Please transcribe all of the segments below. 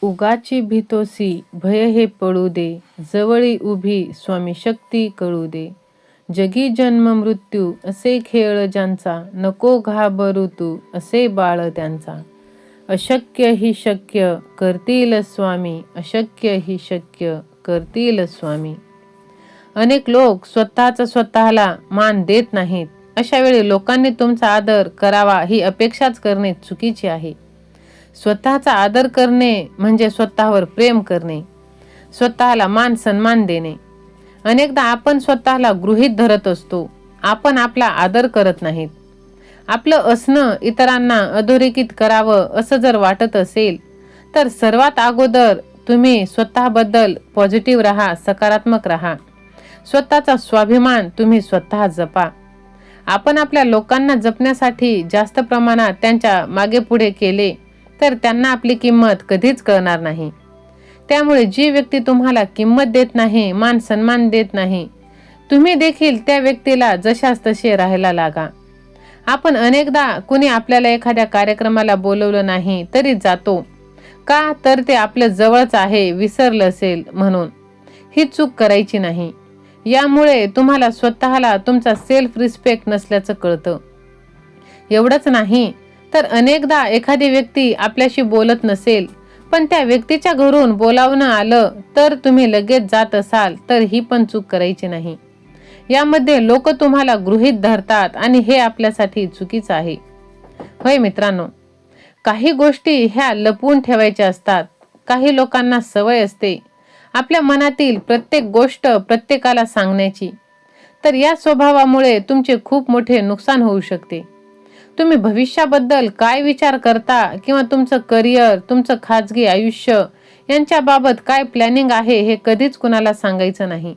उगाची भीतोसी भय हे पडू दे, जवळी उभी स्वामी शक्ती कळू दे. जगी जन्म मृत्यू असे खेळ ज्यांचा, नको घाबरू तू असे बाळ त्यांचा. अशक्य ही शक्य करतील स्वामी, अशक्य ही शक्य करतील स्वामी. अनेक लोक स्वतःला मान देत नाहीत. अशा वेळी लोकांनी तुमचा आदर करावा ही अपेक्षाच करणे चुकीचे आहे. स्वतःचा आदर करणे म्हणजे स्वतःवर प्रेम करणे, स्वतःला मान सन्मान देणे. अनेकदा आपण स्वतःला गृहीत धरत असतो, आपण आपला आदर करत नाहीत. आपलं असणं इतरांना अधोरेखित करावं असं जर वाटत असेल तर सर्वात अगोदर तुम्ही स्वतःबद्दल पॉझिटिव्ह राहा, सकारात्मक राहा. स्वतःचा स्वाभिमान तुम्ही स्वतः जपा. आपण आपल्या लोकांना जपण्यासाठी जास्त प्रमाणात त्यांच्या मागे पुढे केले तर त्यांना आपली किंमत कधीच कळणार नाही. त्यामुळे जी व्यक्ती तुम्हाला किंमत देत नाही, मान सन्मान देत नाही, तुम्ही देखील त्या व्यक्तीला जशास तसे राहायला लागा. आपण अनेकदा कुणी आपल्याला एखाद्या कार्यक्रमाला बोलवलं नाही तरी जातो, का तर ते आपल्या जवळच आहे, विसरलं असेल म्हणून. ही चूक करायची नाही. यामुळे तुम्हाला स्वतःला तुमचा सेल्फ रिस्पेक्ट नसल्याचं कळतं. एवढंच नाही तर अनेकदा एखादी व्यक्ती आपल्याशी बोलत नसेल पण त्या व्यक्तीच्या घरून बोलावणं आलं तर तुम्ही लगेच जात असाल तर ही पण चूक करायची नाही. यामध्ये लोक तुम्हाला गृहीत धरतात आणि हे आपल्यासाठी चुकीचं आहे. होय मित्रांनो, काही गोष्टी ह्या लपवून ठेवायच्या असतात. काही लोकांना सवय असते आपल्या मनातील प्रत्येक गोष्ट प्रत्येकाला सांगण्याची. तर या स्वभावामुळे तुमचे खूप मोठे नुकसान होऊ शकते. तुम्ही भविष्याबद्दल काय विचार करता किंवा तुमचं करिअर, तुमचं खाजगी आयुष्य यांच्याबाबत काय प्लॅनिंग आहे हे कधीच कुणाला सांगायचं नाही.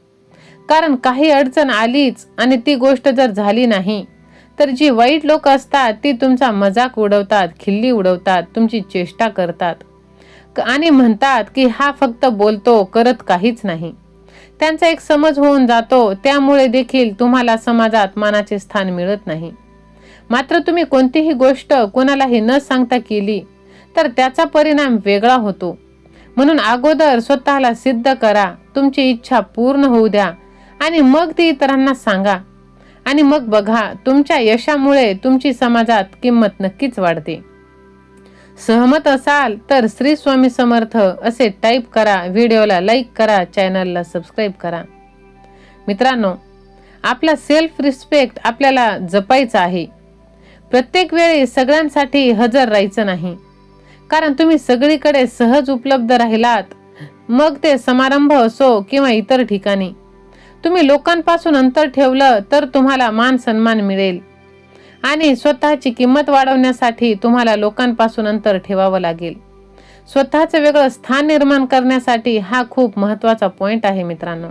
कारण काही अडचण आलीच आणि ती गोष्ट जर झाली नाही तर जी वाईट लोक असतात ती तुमचा मजाक उडवतात, खिल्ली उडवतात, तुमची चेष्टा करतात आणि म्हणतात की हा फक्त बोलतो, करत काहीच नाही. त्यांचा एक समज होऊन जातो. त्यामुळे देखील तुम्हाला समाजात मानाचे स्थान मिळत नाही. मात्र तुम्ही कोणतीही गोष्ट कोणालाही न सांगता केली तर त्याचा परिणाम वेगळा होतो. म्हणून अगोदर स्वतःला सिद्ध करा, तुमची इच्छा पूर्ण होऊ द्या आणि मग ती इतरांना सांगा. आणि मग बघा, तुमच्या यशामुळे तुमची समाजात किंमत नक्कीच वाढते. सहमत असाल तर श्री स्वामी समर्थ असे टाईप करा, व्हिडिओला लाईक करा, चॅनलला सबस्क्राईब करा. मित्रांनो, आपला सेल्फ रिस्पेक्ट आपल्याला जपायचा आहे. प्रत्येक वेळी सगळ्यांसाठी हजर राहायचं नाही. कारण तुम्ही सगळीकडे सहज उपलब्ध राहिलात, मग ते समारंभ असो किंवा इतर ठिकाणी, तुम्ही लोकांपासून अंतर ठेवलं तर तुम्हाला मान सन्मान मिळेल. आणि स्वतःची किंमत वाढवण्यासाठी तुम्हाला लोकांपासून अंतर ठेवावं लागेल. स्वतःचं वेगळं स्थान निर्माण करण्यासाठी हा खूप महत्त्वाचा पॉइंट आहे मित्रांनो.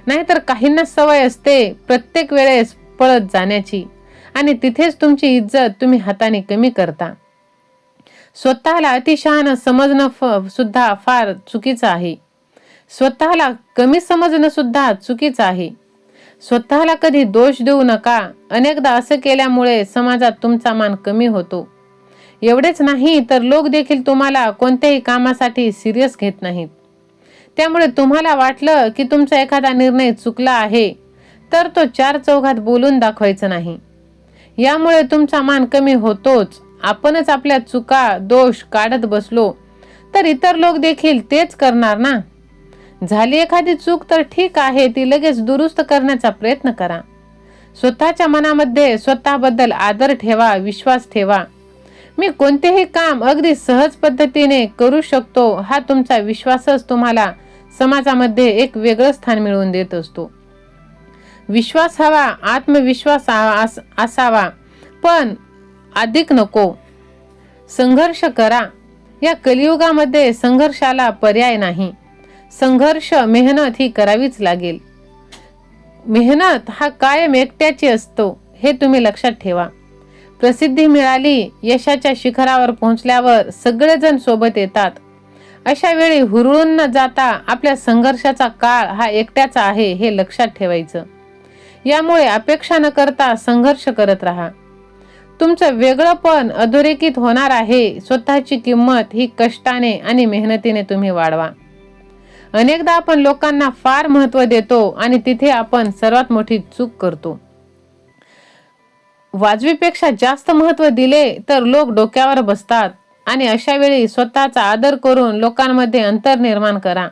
नाहीतर काहींना सवय असते प्रत्येक वेळेस पळत जाण्याची आणि तिथेच तुमची इज्जत तुम्ही हाताने कमी करता. स्वतःला अतिशहाणं समजणं सुद्धा फार चुकीचं आहे. स्वतःला कमी समजणं सुद्धा चुकीचं आहे. स्वतःला कधी दोष देऊ नका. अनेकदा असं केल्यामुळे समाजात तुमचा मान कमी होतो. एवढेच नाही तर लोक देखील तुम्हाला कोणत्याही कामासाठी सिरियस घेत नाहीत. त्यामुळे तुम्हाला वाटलं की तुमचा एखादा निर्णय चुकला आहे तर तो चार चौघात बोलून दाखवायचा नाही. यामुळे तुमचा मान कमी होतोच. आपणच आपल्या चुका, दोष काढत बसलो तर इतर लोक देखील तेच करणार ना. झाली एखादी चूक तर ठीक आहे, ती लगेच दुरुस्त करण्याचा प्रयत्न करा. स्वतःच्या मनामध्ये स्वतःबद्दल आदर ठेवा, विश्वास ठेवा. मी कोणतेही काम अगदी सहज पद्धतीने करू शकतो हा तुमचा विश्वासच तुम्हाला समाजामध्ये एक वेगळं स्थान मिळवून देत असतो. विश्वास हवा, आत्मविश्वास असावा, पण अधिक नको. संघर्ष करा. या कलियुगामध्ये संघर्षाला पर्याय नाही. संघर्ष, मेहनत ही करावीच लागेल. मेहनत हा कायम एकट्याची असतो हे तुम्ही लक्षात ठेवा. प्रसिद्धी मिळाली, यशाच्या शिखरावर पोहोचल्यावर सगळेजण सोबत येतात. अशा वेळी हुरळून न जाता आपल्या संघर्षाचा काळ हा एकट्याचा आहे हे लक्षात ठेवायचं. यामुळे अपेक्षा न करता संघर्ष करत राहा. तुमचं वेगळंपण अधोरेखित होणार आहे. स्वतःची किंमत ही कष्टाने आणि मेहनतीने तुम्ही वाढवा. अनेकदा आपण लोकांना फार महत्त्व देतो आणि तिथे आपण सर्वात मोठी चूक करतो. वाजवीपेक्षा जास्त महत्त्व दिले तर लोक डोक्यावर बसतात आणि अशा वेळी स्वतःचा आदर करून लोकांमध्ये अंतर निर्माण करा.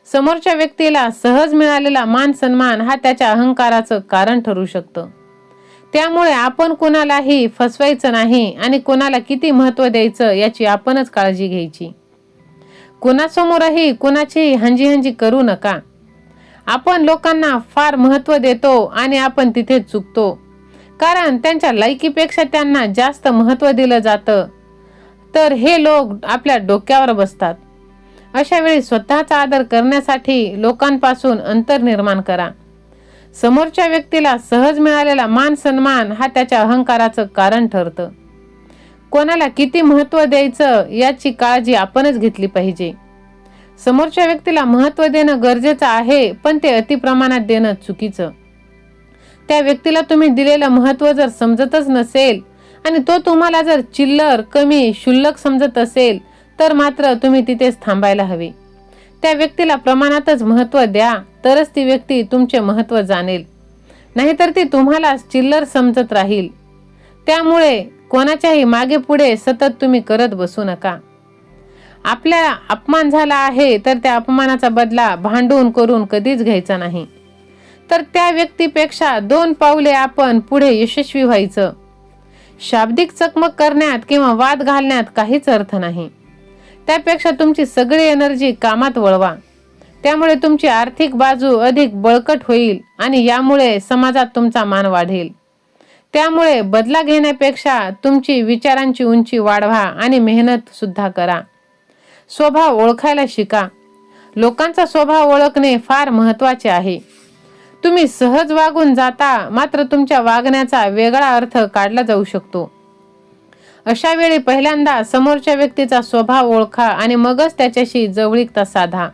समोरच्या व्यक्तीला सहज मिळालेला मान सन्मान हा त्याच्या अहंकाराचं कारण ठरू शकतं. त्यामुळे आपण कोणालाही फसवायचं नाही आणि कोणाला किती महत्त्व द्यायचं याची आपणच काळजी घ्यायची. कोणासमोरही कोणाची हंजी करू नका. आपण लोकांना फार महत्त्व देतो आणि आपण तिथे चुकतो, कारण त्यांच्या लायकीपेक्षा त्यांना जास्त महत्त्व दिलं जातं, तर हे लोक आपल्या डोक्यावर बसतात. अशा वेळी स्वतःचा आदर करण्यासाठी लोकांपासून अंतर निर्माण करा. समोरच्या व्यक्तीला सहज मिळालेला मान सन्मान हा त्याच्या अहंकाराचं कारण ठरतं. कोणाला किती महत्त्व द्यायचं याची काळजी आपणच घेतली पाहिजे. समोरच्या व्यक्तीला महत्त्व देणं गरजेचं आहे, पण ते अतिप्रमाणात देणं चुकीचं. त्या व्यक्तीला तुम्ही दिलेलं महत्त्व जर समजतच नसेल आणि तो तुम्हाला जर चिल्लर, कमी, क्षुल्लक समजत असेल तर मात्र तुम्ही तिथेच थांबायला हवे. त्या व्यक्तीला प्रमाणातच महत्त्व द्या, तरच ती व्यक्ती तुमचे महत्त्व जाणेल. नाहीतर ती तुम्हाला चिल्लर समजत राहील. त्यामुळे कोणाच्याही मागे पुढे सतत तुम्ही करत बसू नका. आपल्याला अपमान झाला आहे तर त्या अपमानाचा बदला भांडून करून कधीच घ्यायचा नाही, तर त्या व्यक्तीपेक्षा 2 पावले आपण पुढे यशस्वी व्हायचं. शाब्दिक चकमक करण्यात किंवा वाद घालण्यात काहीच अर्थ नाही. त्यापेक्षा तुमची सगळी एनर्जी कामात वळवा. त्यामुळे तुमची आर्थिक बाजू अधिक बळकट होईल आणि यामुळे समाजात तुमचा मान वाढेल. त्यामुळे बदला घेण्यापेक्षा तुमची विचारांची उंची वाढवा आणि मेहनत सुद्धा करा. स्वभाव ओळखायला शिका. लोकांचा स्वभाव ओळखणे फार महत्त्वाचे आहे. तुम्ही सहज वागून जाता, मात्र तुमच्या वागण्याचा वेगळा अर्थ काढला जाऊ शकतो. अशा वेळी पहिल्यांदा समोरच्या व्यक्तीचा स्वभाव ओळखा आणि मगच त्याच्याशी जवळीकता साधा.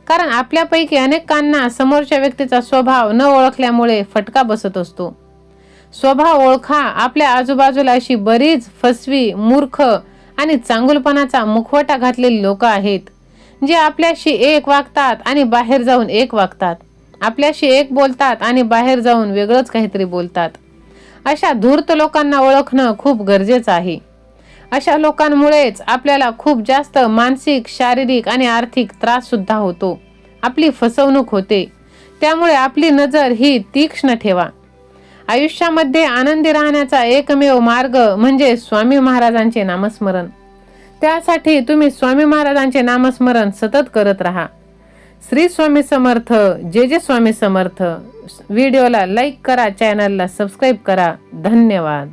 कारण आपल्यापैकी अनेकांना समोरच्या व्यक्तीचा स्वभाव न ओळखल्यामुळे फटका बसत असतो. स्वभाव ओळखा. आपल्या आजूबाजूला अशी बरीच फसवी, मूर्ख आणि चांगुलपणाचा मुखवटा घातलेली लोक आहेत, जे आपल्याशी एक वागतात आणि बाहेर जाऊन एक वागतात. आपल्याशी एक बोलतात आणि बाहेर जाऊन वेगळंच काहीतरी बोलतात. अशा धूर्त लोकांना ओळखणं खूप गरजेचं आहे. अशा लोकांमुळेच आपल्याला खूप जास्त मानसिक, शारीरिक आणि आर्थिक त्रास सुद्धा होतो. आपली फसवणूक होते. त्यामुळे आपली नजर ही तीक्ष्ण ठेवा. आयुष्यामध्ये आनंदी राहण्याचा एकमेव मार्ग म्हणजे स्वामी महाराजांचे नामस्मरण. त्यासाठी तुम्ही स्वामी महाराजांचे नामस्मरण सतत करत राहा. श्री स्वामी समर्थ. जय जय स्वामी समर्थ. व्हिडिओला लाईक करा, चॅनलला सबस्क्राईब करा. धन्यवाद.